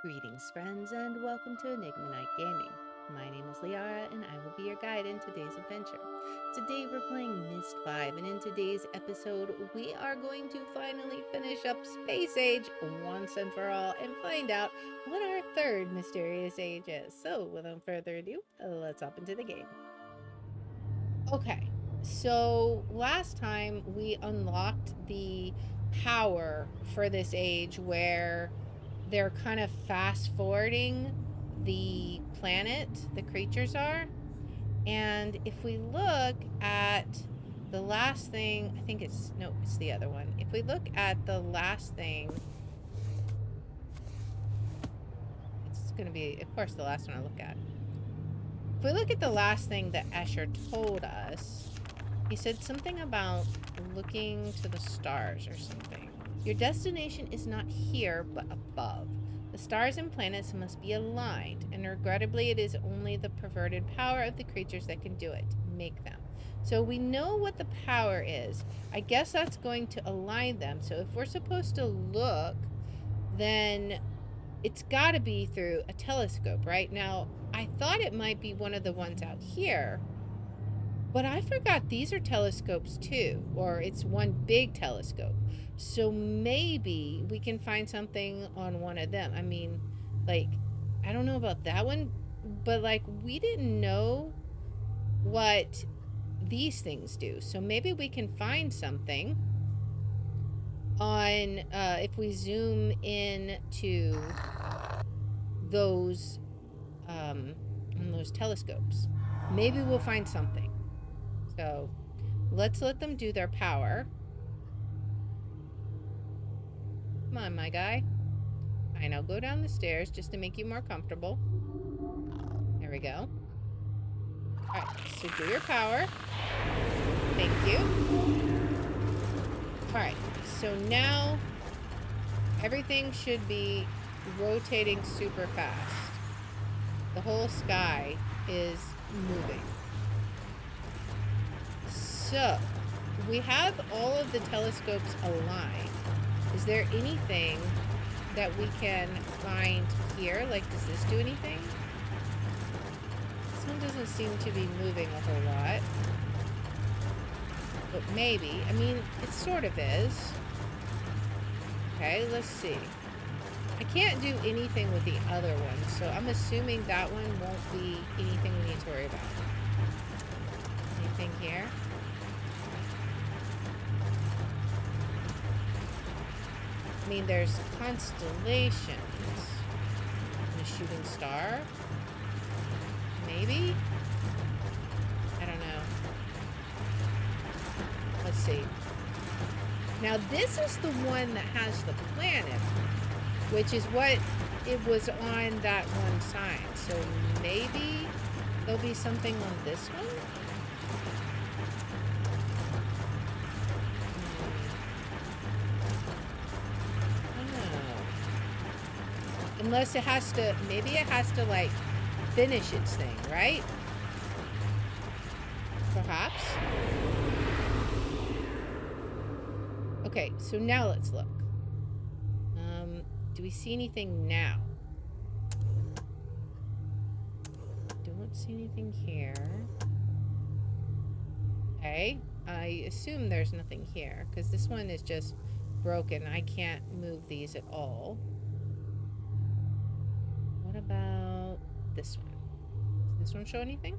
Greetings, friends, and welcome to Enigma Night Gaming. My name is Liara, and I will be your guide in today's adventure. Today, we're playing Myst 5, and in today's episode, we are going to finally finish up Space Age once and for all and find out what our third mysterious age is. So, without further ado, let's hop into the game. Okay, so last time we unlocked the power for this age where they're kind of fast forwarding the planet the creatures are. And if we look at the last thing, I think it's the other one. If we look at the last thing, it's going to be, of course, the last one I look at. If we look at the last thing that Esher told us, he said something about looking to the stars or something. Your destination is not here, but above. The stars and planets must be aligned, and regrettably, it is only the perverted power of the creatures that can do it. Make them. So we know what the power is. I guess that's going to align them. So if we're supposed to look, then it's got to be through a telescope, right? Now, I thought it might be one of the ones out here, but I forgot these are telescopes too, or it's one big telescope. So maybe we can find something on one of them. I mean, like, I don't know about that one, but like, we didn't know what these things do. So maybe we can find something on, if we zoom in to those, on those telescopes. Maybe we'll find something. So let's let them do their power. Come on, my guy. I know, go down the stairs just to make you more comfortable. There we go. Alright, so do your power. Thank you. Alright, so now everything should be rotating super fast. The whole sky is moving. So, we have all of the telescopes aligned. Is there anything that we can find here? Like, does this do anything? This one doesn't seem to be moving a whole lot. But maybe. I mean, it sort of is. Okay, let's see. I can't do anything with the other one, so I'm assuming that one won't be anything we need to worry about. Anything here? I mean, there's constellations. And a shooting star? Maybe? I don't know. Let's see. Now, this is the one that has the planet, which is what it was on that one sign. So maybe there'll be something on this one? Unless it has to, maybe it has to, like, finish its thing, right? Perhaps. Okay, so now let's look. Do we see anything now? Don't see anything here. Okay, I assume there's nothing here, because this one is just broken. I can't move these at all. What about this one? Does this one show anything?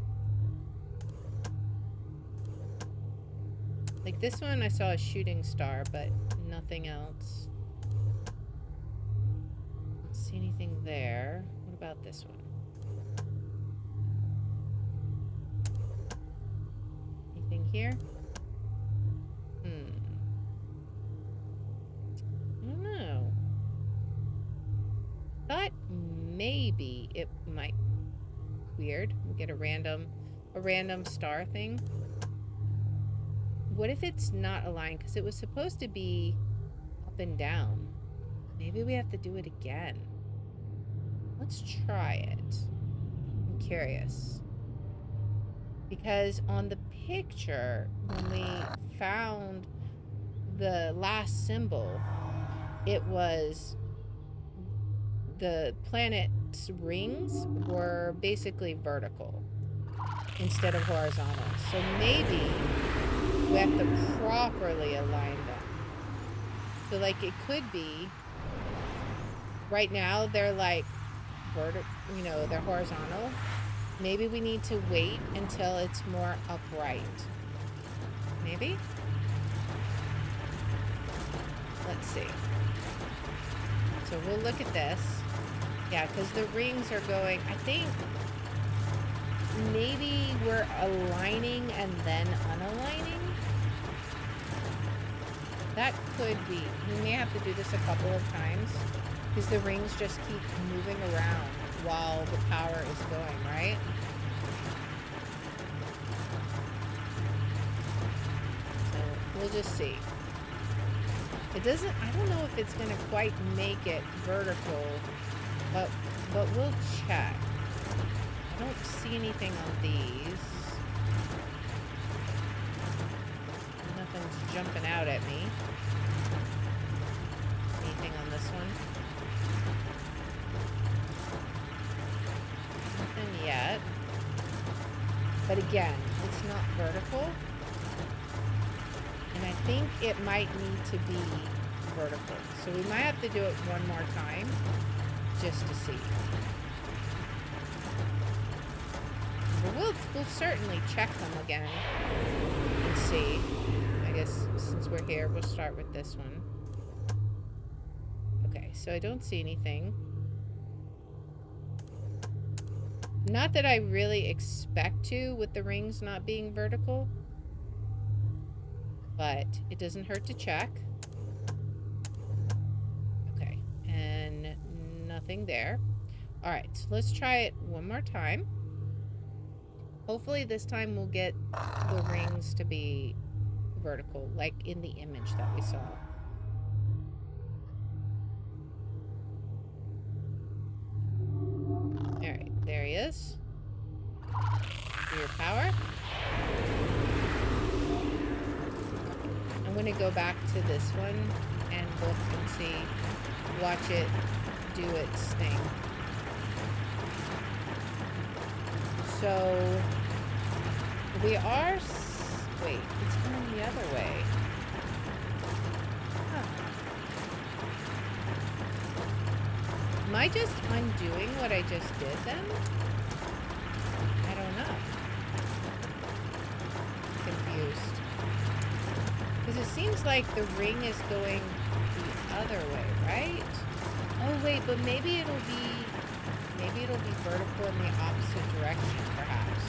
Like this one, I saw a shooting star, but nothing else. Don't see anything there. What about this one? Anything here? I don't know. Thought maybe it might. Weird. We get a random star thing. What if it's not aligned? Because it was supposed to be up and down. Maybe we have to do it again. Let's try it. I'm curious. Because on the picture, when we found the last symbol, it was the planet's rings were basically vertical instead of horizontal. So maybe we have to properly align them. So like it could be, right now they're like they're horizontal. Maybe we need to wait until it's more upright. Maybe? Let's see. So we'll look at this. Yeah, because the rings are going, I think maybe we're aligning and then unaligning. That could be. We may have to do this a couple of times because the rings just keep moving around while the power is going, right? So we'll just see. It doesn't, I don't know if it's gonna quite make it vertical, but we'll check. I don't see anything on these. Nothing's jumping out at me. Anything on this one? Nothing yet. But again, it's not vertical. And I think it might need to be vertical. So we might have to do it one more time just to see. But we'll certainly check them again and see. I guess since we're here, we'll start with this one. Okay, so I don't see anything. Not that I really expect to with the rings not being vertical, but it doesn't hurt to check. Okay, and nothing there. All right, so let's try it one more time. Hopefully this time we'll get the rings to be vertical, like in the image that we saw. All right, there he is. For your power. I'm gonna go back to this one and look and see, watch it do its thing. So we are, wait, it's going the other way. Huh. Am I just undoing what I just did then? I don't know. Confused. Because it seems like the ring is going the other way, right? Oh wait, but maybe it'll be vertical in the opposite direction, perhaps.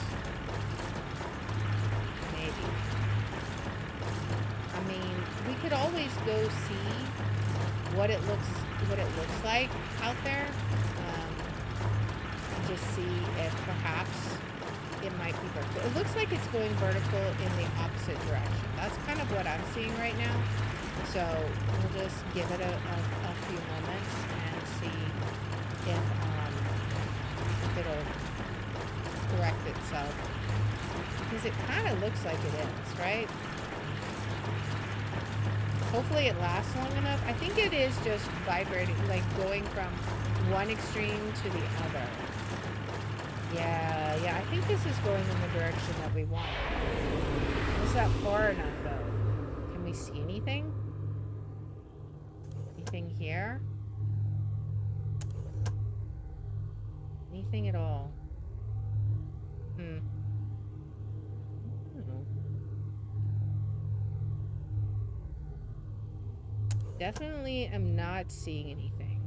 Maybe. I mean, we could always go see what it looks like out there, and just see if perhaps it might be vertical. It looks like it's going vertical in the opposite direction. That's kind of what I'm seeing right now. So we'll just give it a few moments and see if it'll correct itself. Because it kind of looks like it is, right? Hopefully it lasts long enough. I think it is just vibrating, like going from one extreme to the other. Yeah, I think this is going in the direction that we want. Is that far enough, though? Can we see anything? Anything here? Anything at all? I don't know. Definitely am not seeing anything.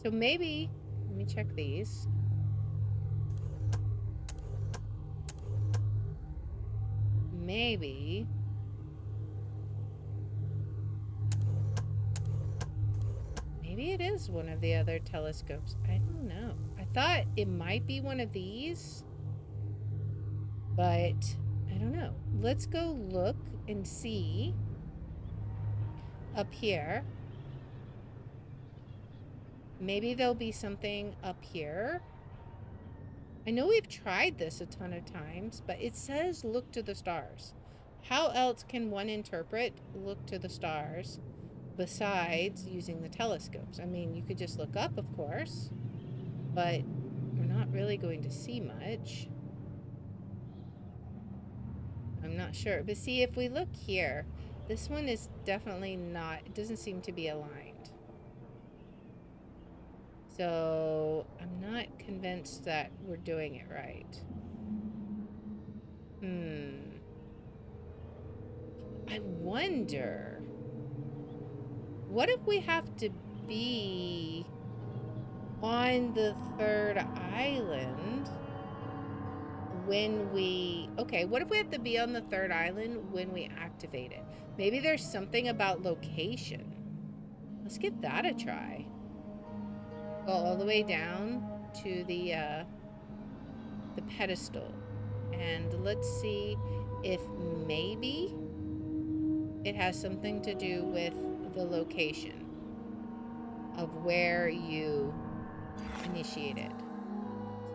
So maybe, let me check these. Maybe it is one of the other telescopes. I don't know. I thought it might be one of these, but I don't know. Let's go look and see up here. Maybe there'll be something up here. I know we've tried this a ton of times, but it says look to the stars. How else can one interpret look to the stars besides using the telescopes? I mean, you could just look up, of course, but we're not really going to see much. I'm not sure. But see, if we look here, this one is definitely not, it doesn't seem to be aligned. So I'm not convinced that we're doing it right. I wonder, what if we have to be on the third island when we... Okay, what if we have to be on the third island when we activate it? Maybe there's something about location. Let's give that a try. Go all the way down to the pedestal. And let's see if maybe it has something to do with the location of where you initiate it.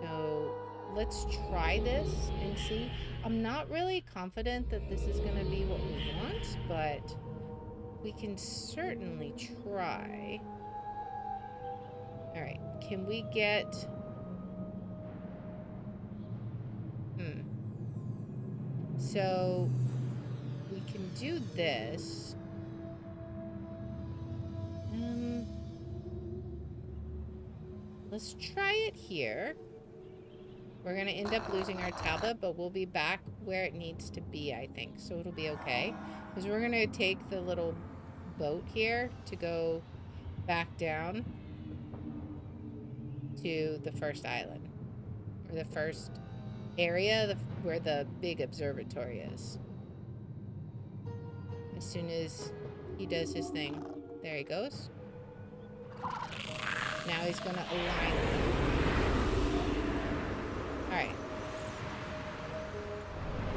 So let's try this and see. I'm not really confident that this is going to be what we want, but we can certainly try. All right, can we get... So we can do this. Let's try it here. We're going to end up losing our tablet, but we'll be back where it needs to be, I think. So it'll be okay. Because we're going to take the little boat here to go back down to the first island. Or the first area where the big observatory is. As soon as he does his thing. There he goes. Now he's going to align them. Alright.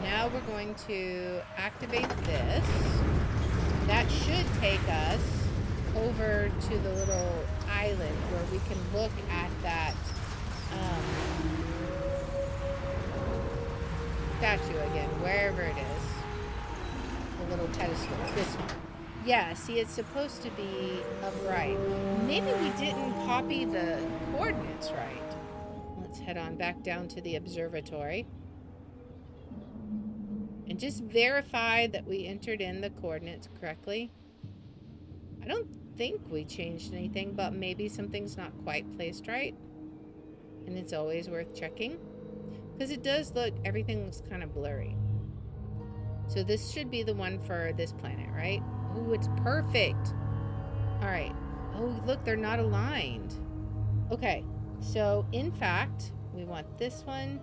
Now we're going to activate this. That should take us over to the little island where we can look at that statue again, wherever it is. The little pedestal. This one. Yeah, see, it's supposed to be upright. Maybe we didn't copy the coordinates right. Let's head on back down to the observatory. And just verify that we entered in the coordinates correctly. I don't think we changed anything, but maybe something's not quite placed right. And it's always worth checking. Because it does look, everything looks kind of blurry. So this should be the one for this planet, right? Oh, it's perfect. All right. Oh, look, they're not aligned. Okay. So, in fact, we want this one,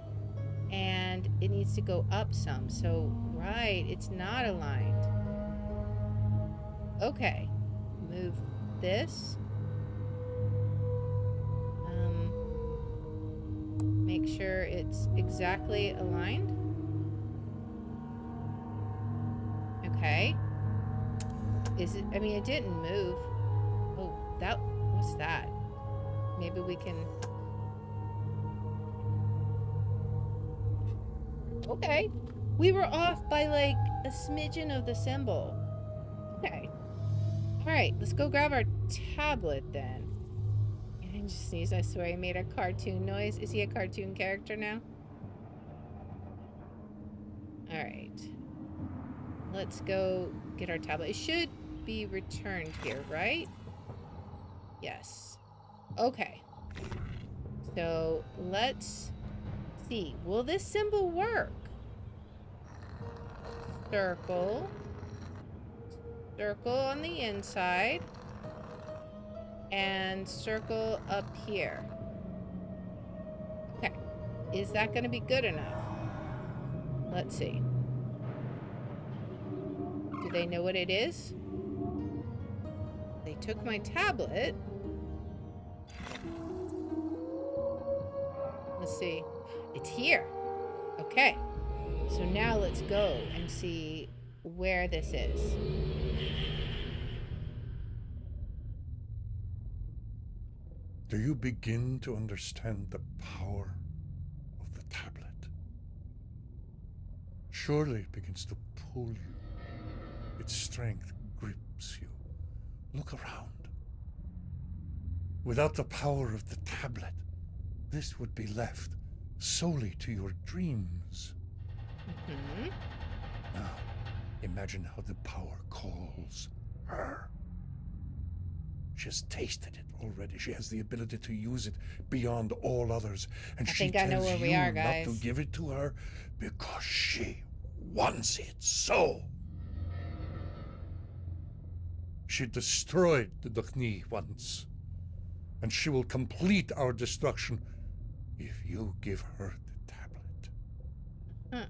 and it needs to go up some. So, right, it's not aligned. Okay. Move this. Make sure it's exactly aligned. Okay. Is it... I mean, it didn't move. Oh, that... What's that? Maybe we can... Okay. We were off by, like, a smidgen of the symbol. Okay. Alright, let's go grab our tablet, then. I just sneezed. I swear he made a cartoon noise. Is he a cartoon character now? Alright. Let's go get our tablet. It should be returned here, right? Yes. Okay. So, let's see. Will this symbol work? Circle. Circle on the inside. And circle up here. Okay. Is that going to be good enough? Let's see. Do they know what it is? They took my tablet. Let's see. It's here. Okay. So now let's go and see where this is. Do you begin to understand the power of the tablet? Surely it begins to pull you. Its strength grips you, Look around. Without the power of the tablet, this would be left solely to your dreams. Mm-hmm. Now, imagine how the power calls her. She has tasted it already. She has the ability to use it beyond all others. And I she think I know tells where you we are, not guys. to give it to her because she wants it so. She destroyed the Dukhni once, and she will complete our destruction if you give her the tablet. Huh.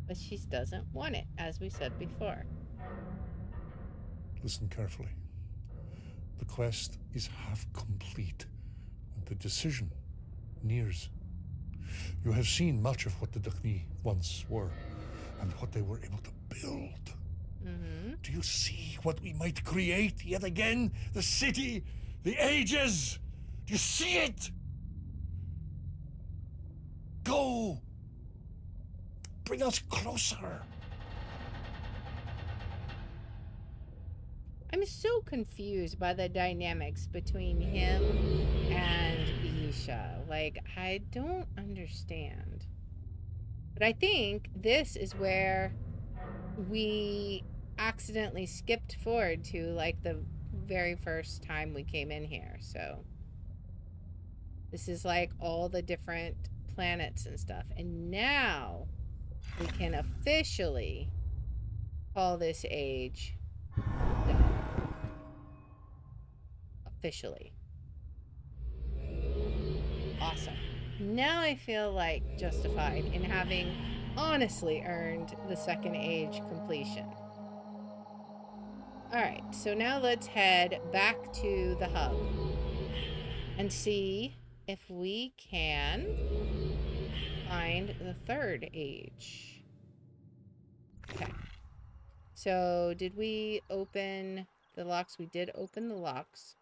But she doesn't want it, as we said before. Listen carefully. The quest is half complete, and the decision nears. You have seen much of what the Dukhni once were, and what they were able to build. Mm-hmm. Do you see what we might create yet again? The city, the ages. Do you see it? Go. Bring us closer. I'm so confused by the dynamics between him and Isha. Like, I don't understand. But I think this is where we accidentally skipped forward to, like, the very first time we came in here. So this is like all the different planets and stuff. And now we can officially call this age done. Officially. Awesome. Now I feel like justified in having honestly earned the second age completion. Alright, so now let's head back to the hub and see if we can find the third age. Okay. So did we open the locks? We did open the locks.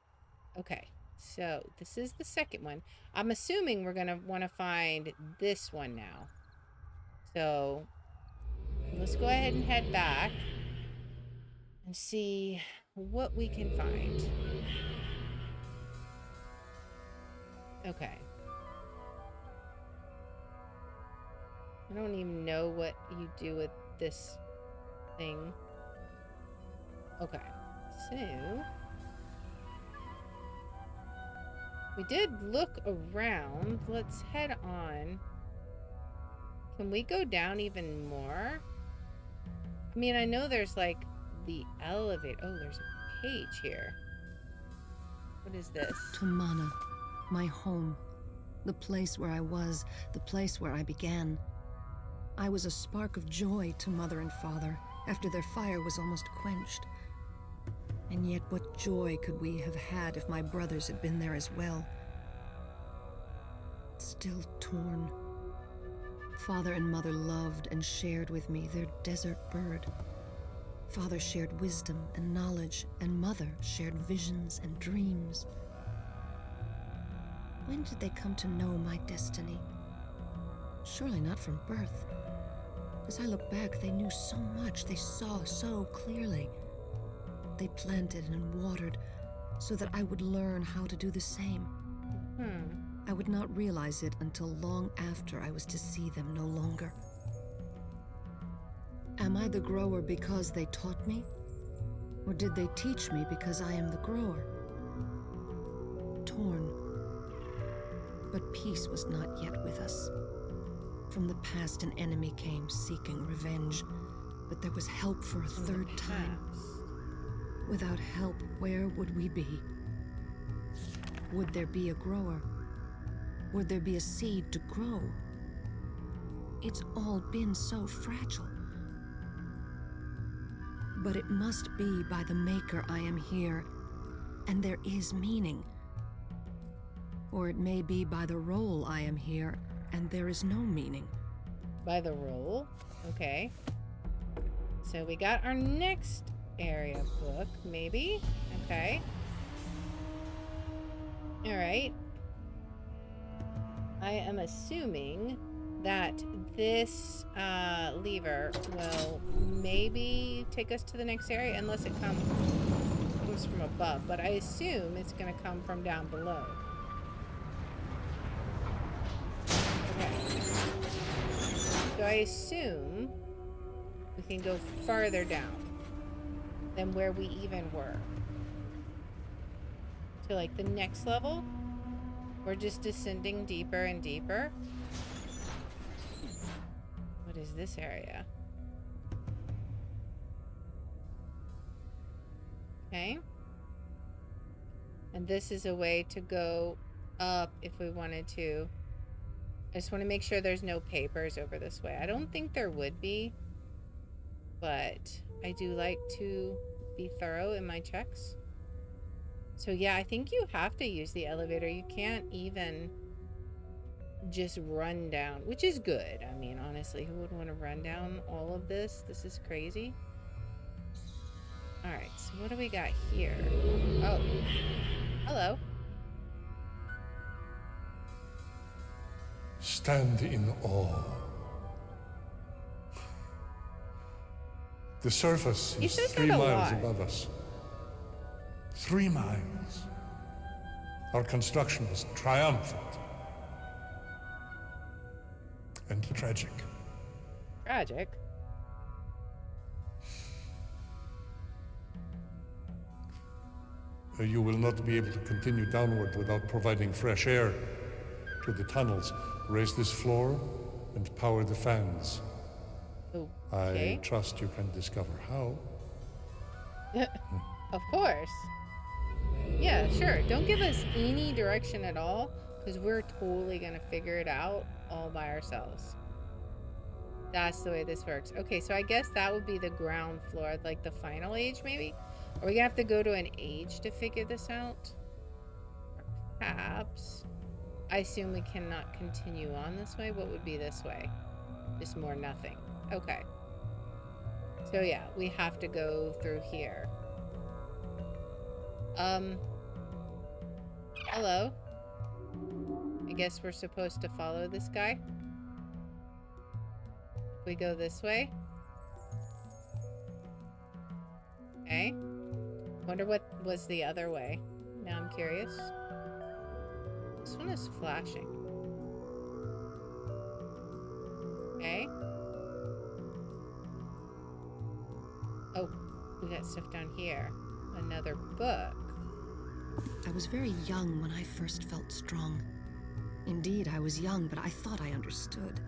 Okay. So this is the second one. I'm assuming we're going to want to find this one now. So let's go ahead and head back and see what we can find. Okay. I don't even know what you do with this thing. Okay. So we did look around. Let's head on. Can we go down even more? I mean, I know there's like the elevator. Oh, there's a page here. What is this? Tumana, my home. The place where I was, the place where I began. I was a spark of joy to Mother and Father after their fire was almost quenched. And yet what joy could we have had if my brothers had been there as well? Still torn. Father and Mother loved and shared with me their desert bird. Father shared wisdom and knowledge, and Mother shared visions and dreams. When did they come to know my destiny? Surely not from birth. As I look back, they knew so much, they saw so clearly. They planted and watered so that I would learn how to do the same. I would not realize it until long after I was to see them no longer. Am I the grower because they taught me? Or did they teach me because I am the grower? Torn. But peace was not yet with us. From the past, an enemy came seeking revenge, but there was help for a third time. Without help, where would we be? Would there be a grower? Would there be a seed to grow? It's all been so fragile. But it must be by the Maker I am here, and there is meaning. Or it may be by the role I am here, and there is no meaning. By the role? Okay. So we got our next area book, maybe? Okay. Alright. I am assuming that this lever will maybe take us to the next area, unless it comes comes from above, but I assume it's going to come from down below. Okay. So I assume we can go farther down than where we even were. To like the next level, we're just descending deeper and deeper. What is this area? Okay. And this is a way to go up if we wanted to. I just want to make sure there's no papers over this way. I don't think there would be, but I do like to be thorough in my checks. So yeah, I think you have to use the elevator. You can't even just run down, which is good. I mean, honestly, who would want to run down all of this? This is crazy. All right, so what do we got here? Oh, hello. Stand in awe. The surface You is said 3 that a miles lot. above us. 3 miles. Our construction was triumphant. And tragic. Tragic. You will not be able to continue downward without providing fresh air to the tunnels. Raise this floor and power the fans. Okay. I trust you can discover how. Of course. Yeah, sure. Don't give us any direction at all, because we're totally gonna figure it out all by ourselves. That's the way this works. Okay, so I guess that would be the ground floor, like the final age, maybe? Are we gonna have to go to an age to figure this out? Perhaps. I assume we cannot continue on this way. What would be this way? Just more nothing. Okay. So yeah, we have to go through here. Hello? I guess we're supposed to follow this guy? We go this way? Okay. Wonder what was the other way. Now I'm curious. This one is flashing. Okay. Oh, we got stuff down here. Another book. I was very young when I first felt strong. Indeed, I was young, but I thought I understood.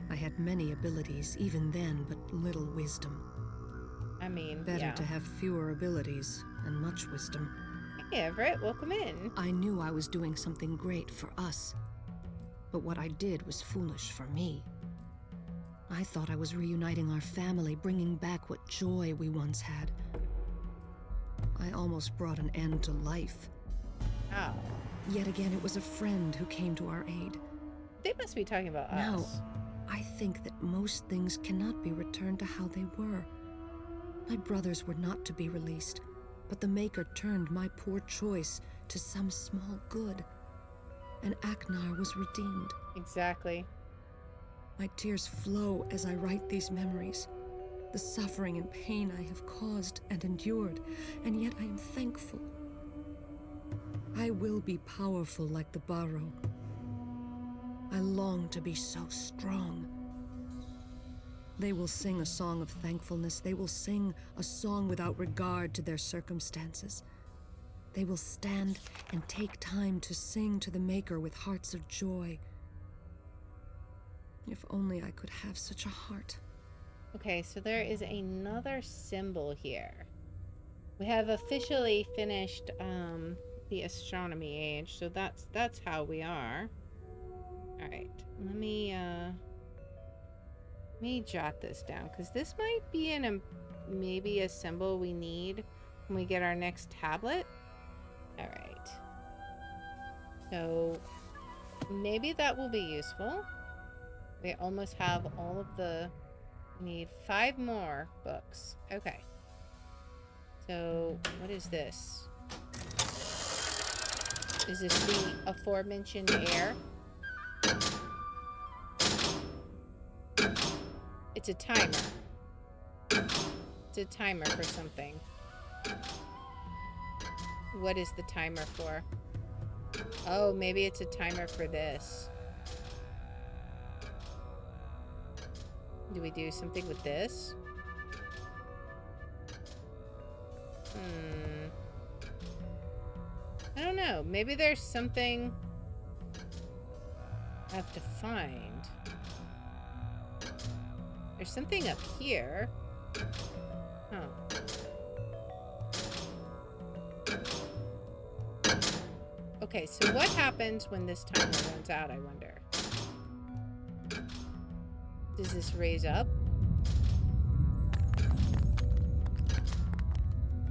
I had many abilities, even then, but little wisdom. I mean, Better yeah. to have fewer abilities and much wisdom. Hey, Everett, welcome in. I knew I was doing something great for us. But what I did was foolish for me. I thought I was reuniting our family, bringing back what joy we once had. I almost brought an end to life. Oh. Yet again, it was a friend who came to our aid. They must be talking about Now, us. I think that most things cannot be returned to how they were. My brothers were not to be released, but the Maker turned my poor choice to some small good, and Aknar was redeemed. Exactly. My tears flow as I write these memories. The suffering and pain I have caused and endured, and yet I am thankful. I will be powerful like the Barrow. I long to be so strong. They will sing a song of thankfulness. They will sing a song without regard to their circumstances. They will stand and take time to sing to the Maker with hearts of joy. If only I could have such a heart. Okay, so there is another symbol here. We have officially finished the astronomy age, so that's how we are. All right, let me jot this down, because this might be maybe a symbol we need when we get our next tablet. All right, so maybe that will be useful. We almost have all of the. We need 5 more books. Okay. So, what is this? Is this the aforementioned air? It's a timer. It's a timer for something. What is the timer for? Oh, maybe it's a timer for this. Do we do something with this? I don't know. Maybe there's something I have to find. There's something up here. Huh. Okay, so what happens when this timer runs out, I wonder? Does this raise up?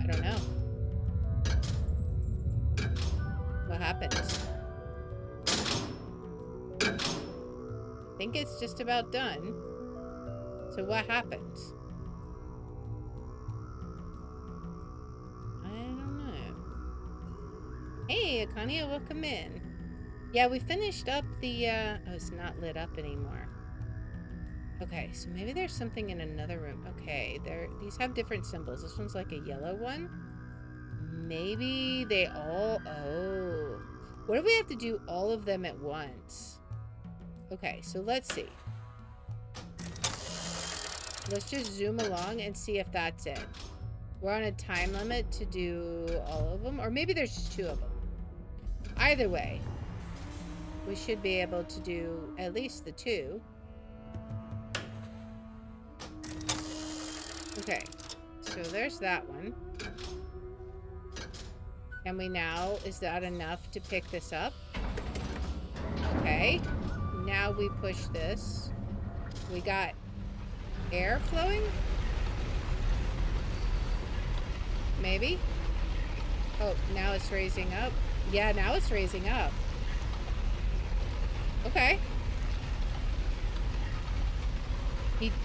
I don't know. What happens? I think it's just about done. So what happens? I don't know. Hey, Akania, welcome in. Yeah, we finished up the, oh, it's not lit up anymore. Okay, so maybe there's something in another room. Okay, these have different symbols. This one's like a yellow one. Maybe they all... Oh. What if we have to do all of them at once? Okay, so let's see. Let's just zoom along and see if that's it. We're on a time limit to do all of them. Or maybe there's just 2 of them. Either way, we should be able to do at least the 2. Okay, so there's that one. And we now, is that enough to pick this up? Okay, now we push this. We got air flowing? Maybe? Oh, now it's raising up. Yeah, now it's raising up. Okay.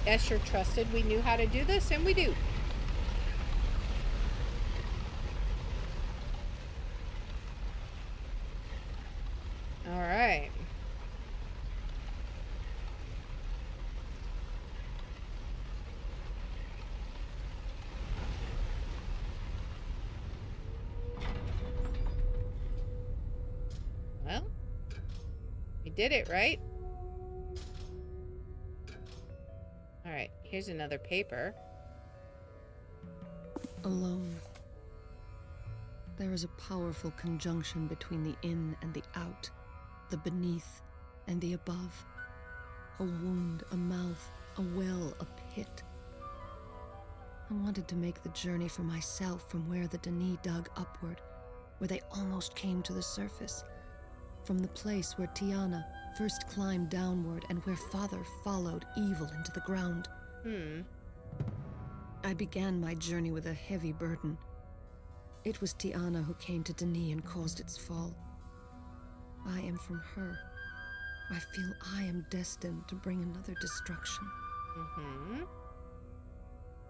Esher trusted we knew how to do this, and we do. All right. Well, we did it, right? All right, here's another paper. Alone. There is a powerful conjunction between the in and the out, the beneath and the above. A wound, a mouth, a well, a pit. I wanted to make the journey for myself from where the Denis dug upward, where they almost came to the surface. From the place where Tiana first climbed downward and where Father followed evil into the ground. I began my journey with a heavy burden. It was Tiana who came to Denis and caused its fall. I am from her. I feel I am destined to bring another destruction.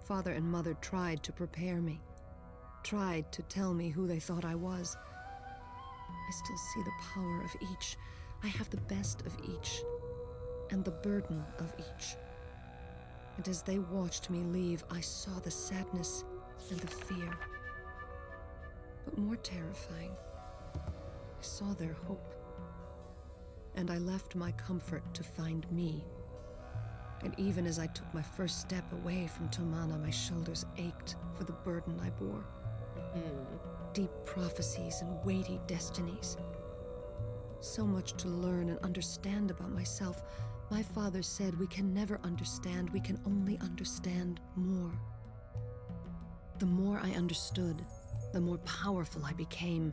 Father and Mother tried to prepare me, tried to tell me who they thought I was. I still see the power of each. I have the best of each, and the burden of each. And as they watched me leave, I saw the sadness and the fear. But more terrifying, I saw their hope. And I left my comfort to find me. And even as I took my first step away from Tomana, my shoulders ached for the burden I bore. Deep prophecies and weighty destinies. So much to learn and understand about myself. My father said we can never understand, we can only understand more. The more I understood, the more powerful I became.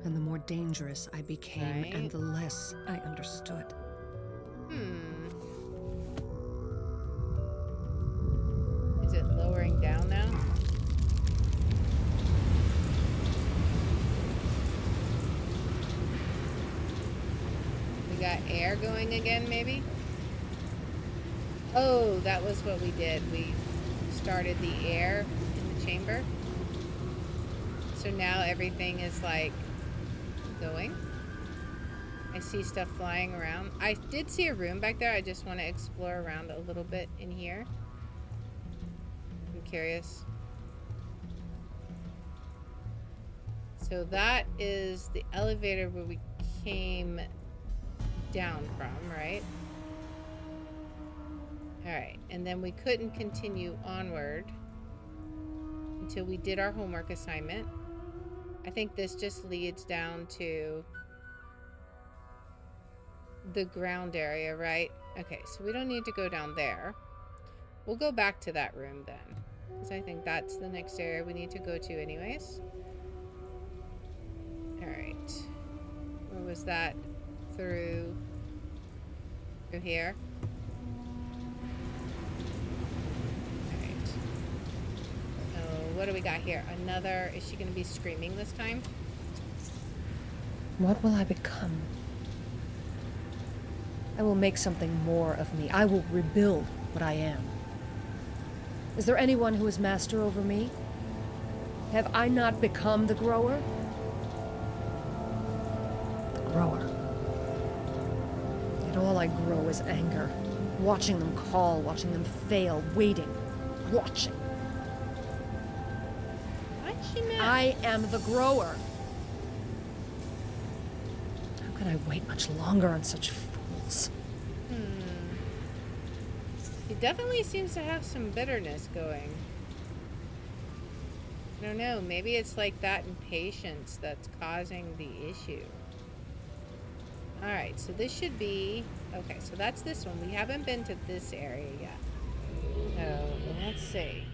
And the more dangerous I became, Right. and the less I understood. Is it lowering down now? We got air going again, maybe? Oh, that was what we did. We started the air in the chamber. So now everything is like going. I see stuff flying around. I did see a room back there. I just want to explore around a little bit in here. I'm curious. So that is the elevator where we came down from, right? Alright, and then we couldn't continue onward until we did our homework assignment. I think this just leads down to the ground area, right? Okay, so we don't need to go down there. We'll go back to that room then, because I think that's the next area we need to go to anyways. Alright. Where was that? Through here? Alright. Oh, what do we got here? Another... Is she going to be screaming this time? What will I become? I will make something more of me. I will rebuild what I am. Is there anyone who is master over me? Have I not become the grower? The grower. Yet all I grow is anger. Watching them call, watching them fail, waiting, watching. Why's she mad? I am the grower. How can I wait much longer on such fools? He definitely seems to have some bitterness going. I don't know, maybe it's like that impatience that's causing the issue. Alright, so this should be... Okay, so that's this one. We haven't been to this area yet. So, let's see.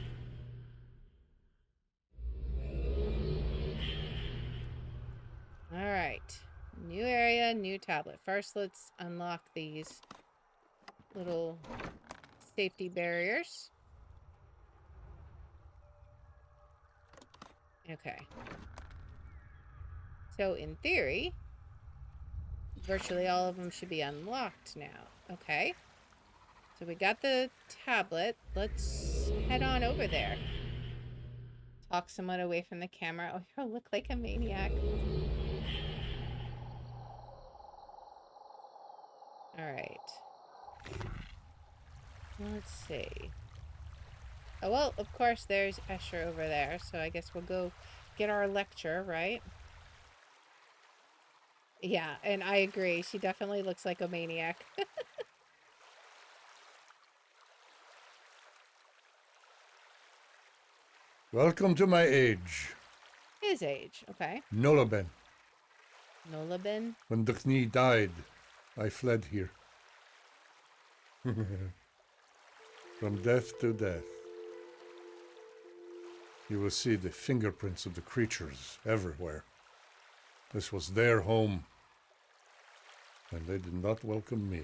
Alright. New area, new tablet. First, let's unlock these little safety barriers. Okay. So, in theory, virtually all of them should be unlocked now. Okay. So we got the tablet. Let's head on over there. Talk somewhat away from the camera. Oh, you look like a maniac. Alright. Let's see. Oh, well, of course, there's Esher over there. So I guess we'll go get our lecture, right? Yeah, and I agree. She definitely looks like a maniac. Welcome to my age. His age, okay. Nolaben. Nolabin. When Dukni died, I fled here. From death to death. You will see the fingerprints of the creatures everywhere. This was their home, and they did not welcome me.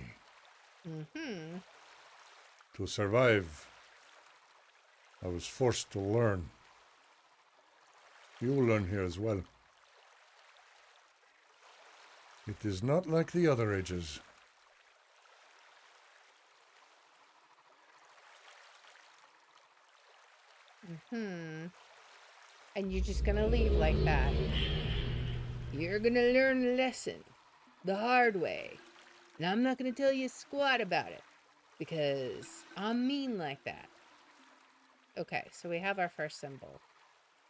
Mm-hmm. To survive, I was forced to learn. You will learn here as well. It is not like the other ages. Mm-hmm. And you're just gonna leave like that. You're gonna learn a lesson the hard way. And I'm not gonna tell you squat about it. Because I'm mean like that. Okay, so we have our first symbol.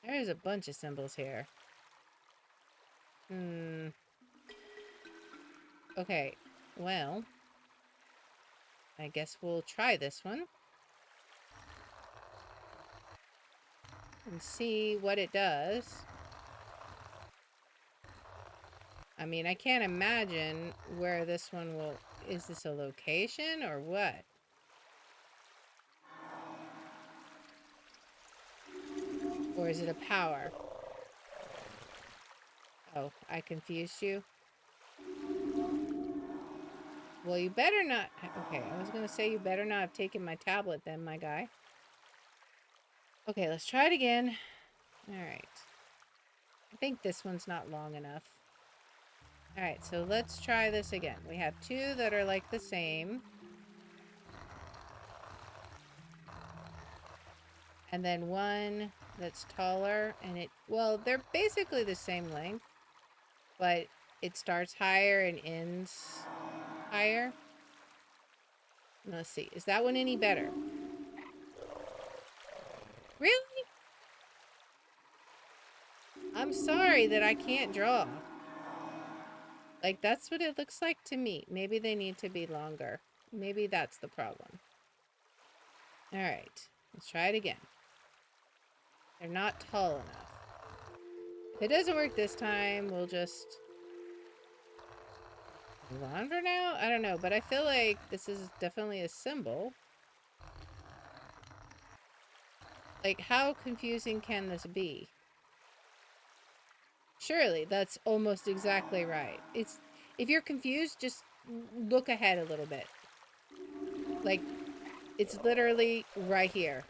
There's a bunch of symbols here. Okay, well, I guess we'll try this one. And see what it does. I mean, I can't imagine where this one will... Is this a location or what? Or is it a power? Oh, I confused you. Well, you better not... Okay, I was going to say you better not have taken my tablet then, my guy. Okay, let's try it again. Alright. I think this one's not long enough. Alright, so let's try this again. We have two that are like the same. And then one that's taller, and it... Well, they're basically the same length. But it starts higher and ends higher. Let's see. Is that one any better? Really? I'm sorry that I can't draw. Like, that's what it looks like to me. Maybe they need to be longer. Maybe that's the problem. Alright, let's try it again. They're not tall enough. If it doesn't work this time, we'll just move on for now? I don't know, but I feel like this is definitely a symbol. Like, how confusing can this be? Surely, that's almost exactly right. If you're confused, just look ahead a little bit. Like, it's literally right here.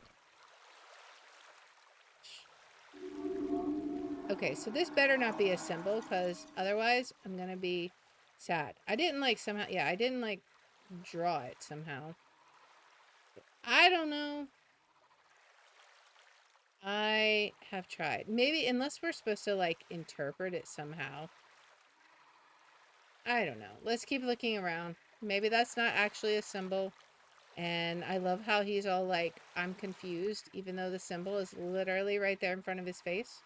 Okay, so this better not be a symbol, because otherwise I'm gonna be sad. I didn't like somehow, yeah, I didn't like draw it somehow. I don't know. I have tried. Maybe, unless we're supposed to like interpret it somehow. I don't know. Let's keep looking around. Maybe that's not actually a symbol. And I love how he's all like, I'm confused, even though the symbol is literally right there in front of his face.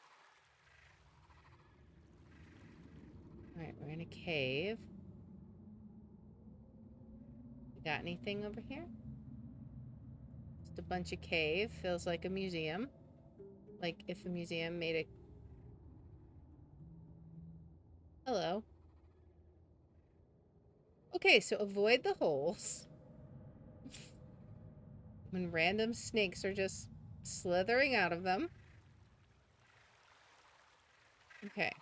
Alright, we're in a cave. We got anything over here? Just a bunch of cave. Feels like a museum. Like if a museum made a... Hello. Okay, so avoid the holes. When random snakes are just slithering out of them. Okay.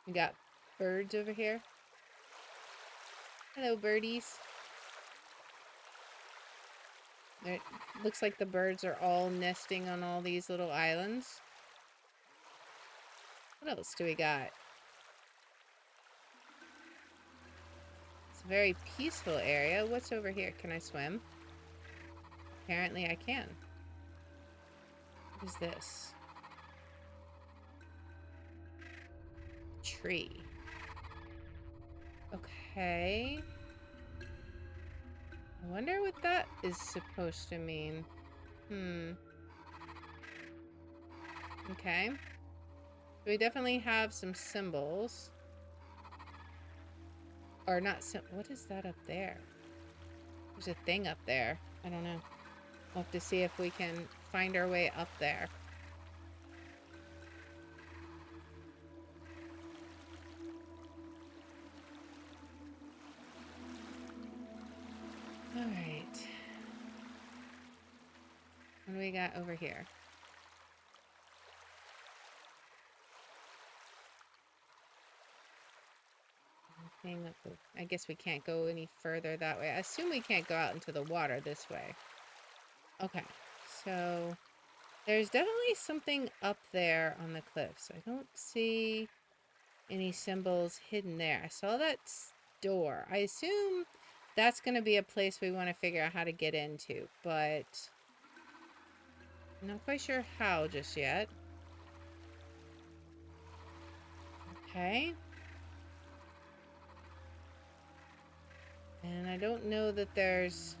We got birds over here. Hello, birdies. It looks like the birds are all nesting on all these little islands. What else do we got? It's a very peaceful area. What's over here? Can I swim? Apparently I can. What is this? Tree. Okay. I wonder what that is supposed to mean. Okay. We definitely have some symbols. Or not what is that up there? There's a thing up there. I don't know. We'll have to see if we can find our way up there. Alright. What do we got over here? I guess we can't go any further that way. I assume we can't go out into the water this way. Okay, so there's definitely something up there on the cliffs. I don't see any symbols hidden there. I saw that door. I assume that's going to be a place we want to figure out how to get into, but I'm not quite sure how just yet. Okay. And I don't know that there's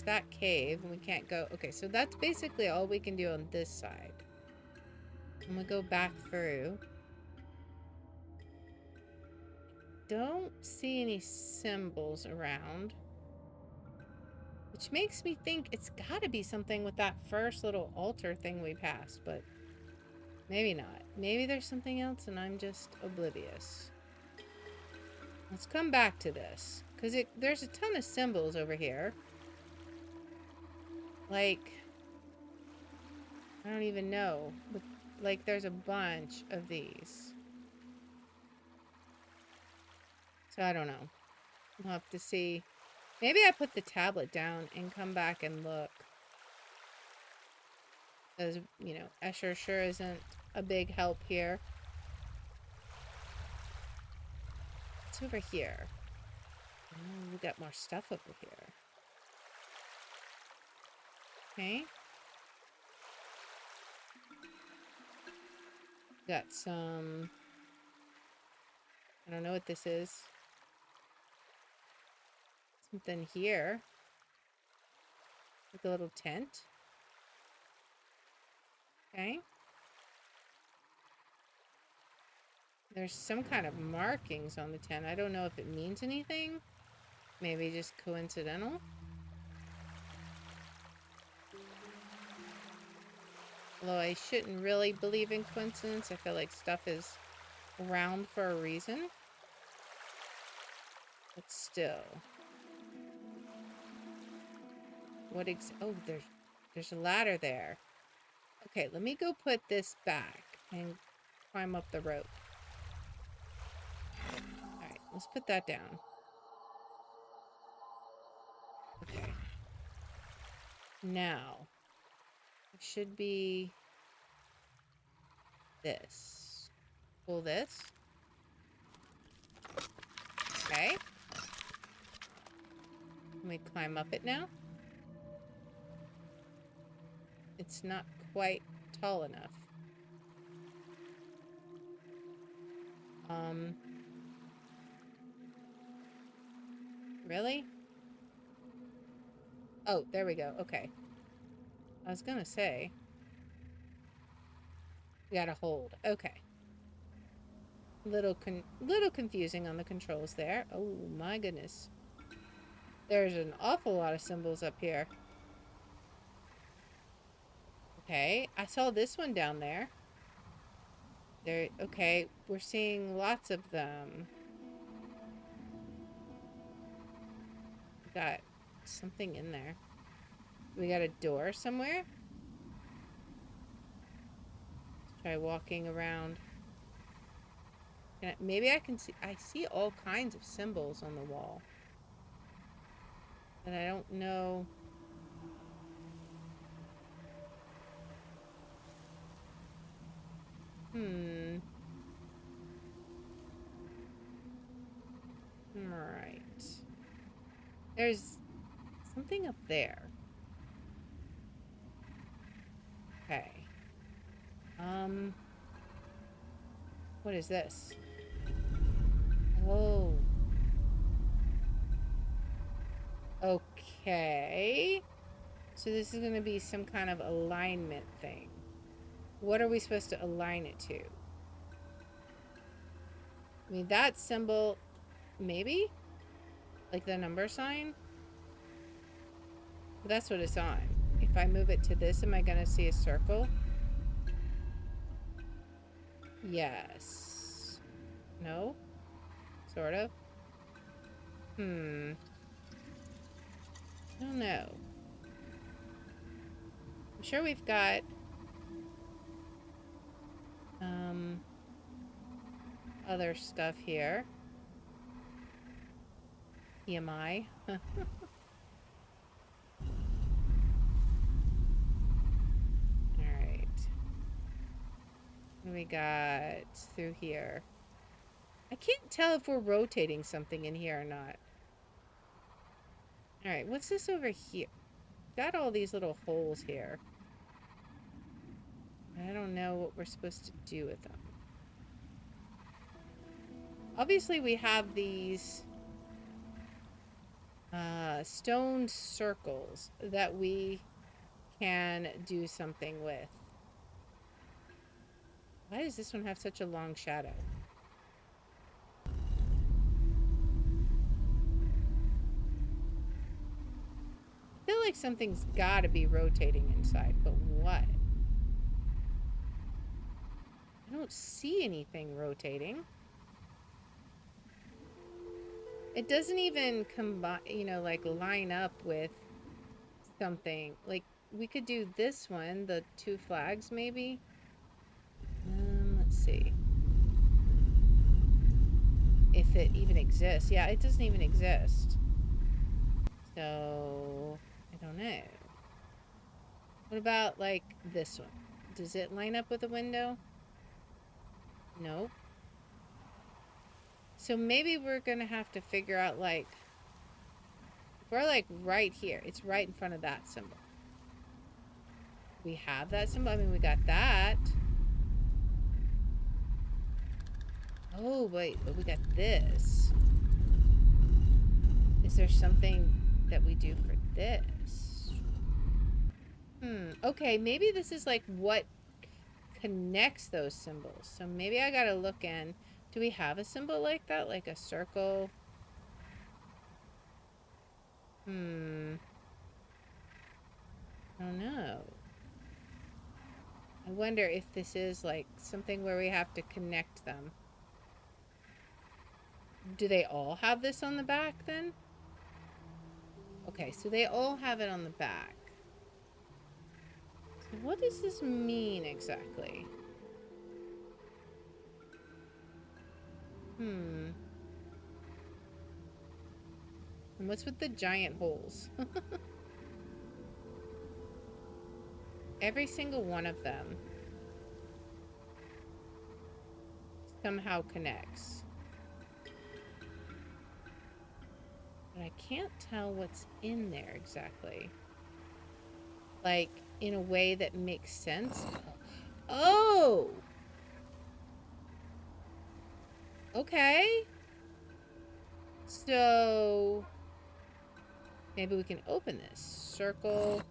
that cave and we can't go. Okay, so that's basically all we can do on this side. I'm gonna go back through. Don't see any symbols around. Which makes me think it's gotta be something with that first little altar thing we passed, but maybe not. Maybe there's something else and I'm just oblivious. Let's come back to this. Because there's a ton of symbols over here. Like, I don't even know. But, like, there's a bunch of these. So I don't know. We'll have to see. Maybe I put the tablet down and come back and look. Because, you know, Esher sure isn't a big help here. What's over here? Oh, we got more stuff over here. Okay. Got some... I don't know what this is. Something here. Like a little tent. Okay. There's some kind of markings on the tent. I don't know if it means anything. Maybe just coincidental. Although I shouldn't really believe in coincidence. I feel like stuff is around for a reason. But still. Oh, there's a ladder there. Okay, let me go put this back and climb up the rope. Alright, let's put that down. Okay. Now, it should be this. Pull this. Okay. Can we climb up it now? It's not quite tall enough. Really? Oh, there we go. Okay. I was gonna say. We gotta hold. Okay. Little confusing on the controls there. Oh my goodness. There's an awful lot of symbols up here. Okay, I saw this one down there. Okay, we're seeing lots of them. We got something in there. We got a door somewhere? Let's try walking around. Maybe I can see... I see all kinds of symbols on the wall. And I don't know... Alright. There's something up there. Okay. What is this? Oh. Okay. So this is going to be some kind of alignment thing. What are we supposed to align it to? I mean, that symbol, maybe? Like the number sign? But that's what it's on. If I move it to this, am I going to see a circle? Yes. No? Sort of? I don't know. I'm sure we've got other stuff here. EMI. Alright. What do we got through here? I can't tell if we're rotating something in here or not. Alright, what's this over here? Got all these little holes here. I don't know what we're supposed to do with them. Obviously, we have these stone circles that we can do something with. Why does this one have such a long shadow? I feel like something's got to be rotating inside, but what? I don't see anything rotating. It doesn't even combine, you know, like line up with something. Like, we could do this one, the two flags, maybe. Let's see. If it even exists. Yeah, it doesn't even exist. So, I don't know. What about, like, this one? Does it line up with the window? Nope. So maybe we're gonna have to figure out, like, if we're like right here, it's right in front of that symbol. We have that symbol. I mean, we got that. Oh, wait, but we got this. Is there something that we do for this? Okay, maybe this is like what connects those symbols. So maybe I gotta look in. Do we have a symbol like that? Like a circle? I don't know. I wonder if this is like something where we have to connect them. Do they all have this on the back then? Okay, so they all have it on the back. So what does this mean exactly? And what's with the giant holes? Every single one of them somehow connects. But I can't tell what's in there exactly. Like, in a way that makes sense. Oh! Okay. So maybe we can open this. Circle.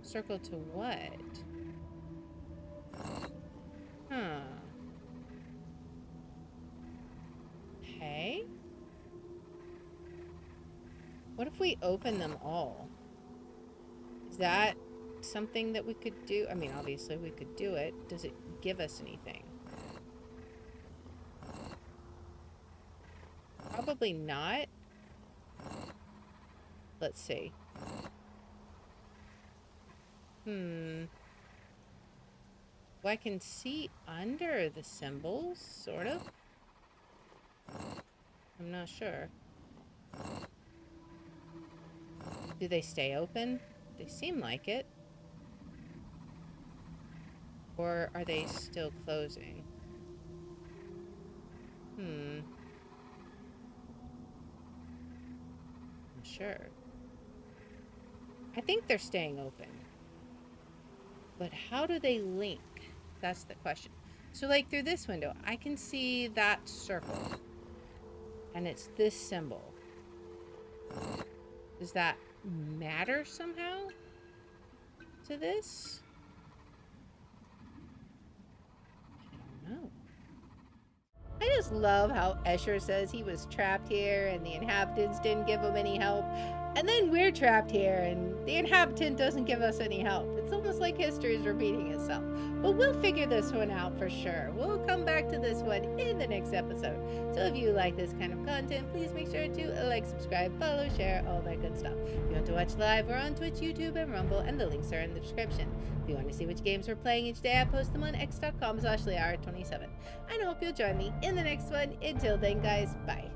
Circle to what? Huh. Okay. What if we open them all? Is that something that we could do? I mean, obviously we could do it. Does it give us anything? Probably not. Let's see. Well, I can see under the symbols, sort of. I'm not sure. Do they stay open? They seem like it. Or are they still closing? I'm sure. I think they're staying open. But how do they link? That's the question. So like through this window, I can see that circle. And it's this symbol. Does that matter somehow to this? I don't know. I just love how Esher says he was trapped here and the inhabitants didn't give him any help. And then we're trapped here and the inhabitant doesn't give us any help. It's almost like history is repeating itself. But we'll figure this one out for sure. We'll come back to this one in the next episode. So if you like this kind of content, please make sure to like, subscribe, follow, share, all that good stuff. If you want to watch live, we're on Twitch, YouTube, and Rumble, and the links are in the description. If you want to see which games we're playing each day, I post them on x.com/Lear27. And I hope you'll join me in the next one. Until then, guys, bye.